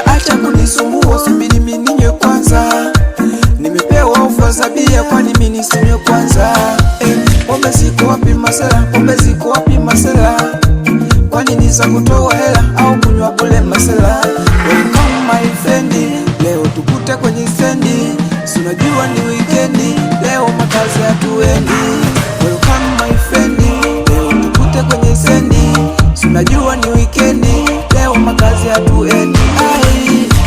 Acha kunisumbua, subiri mimi ninywe kwanza. Nimepewa ofa za bia, kwani mimi nisinywe kwanza? Pombe ziko wapi masela? Pombe ziko wapi masela? Kwani ni za kutoa hela au kunywa bure masela? Welcome my friend, leo tukute kwenye stendi. Si unajua ni weekendi, leo makazi hatuendi. Welcome my friend, leo tukute kwenye stendi. Si unajua ni weekendi, leo makazi hatuendi.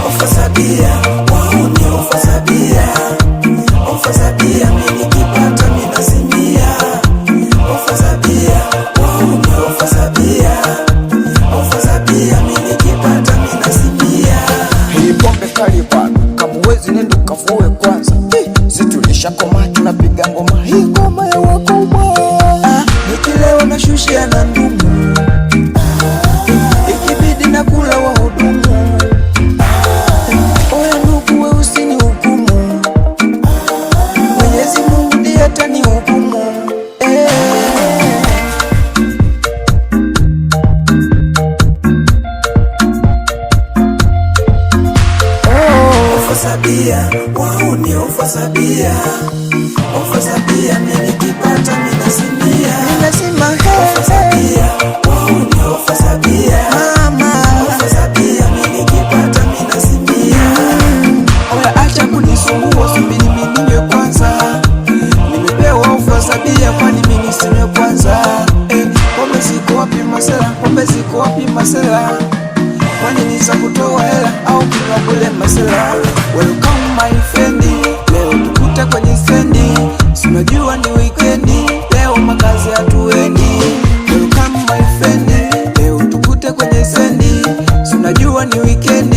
Ofa za bia, wao ni ofa za bia. Ofa za bia, mimi nikipata mimi nasimia. Ofa za bia, wao ni ofa za bia. Ofa za bia, mimi nikipata mimi nasimia. Hii pombe kali bwana, kama uwezi nenda ukavue kwanza. Situlisha koma tunapiga ngoma, hii ngoma ya wakoma. Nikilewa na shushia na ndumu, ikibidi na kula wahudumu. Oya ndugu we usini hukumu, Mwenyezi Mungu ndiye atani hukumu. Ofa za bia, wao ni ofa za bia. Ofa za bia, mimi nikipata mimi nasimia. Ofa za bia, wao ni ofa za bia. Ofa za bia, mimi nikipata mimi nasimia. Oya acha kunisumbua, subiri mimi ninywe kwanza. Nimepewa ofa za bia, kwani mimi nisinywe kwanza? Pombe ziko wapi masela? Pombe ziko wapi masela? Kwani ni za kutoa hela au kunywa bure masela? Welcome my friend, leo tukute kwenye stendi. Si unajua ni weekendi, leo makazi hatuendi. Welcome my friend, leo tukute kwenye stendi. Si unajua ni weekendi.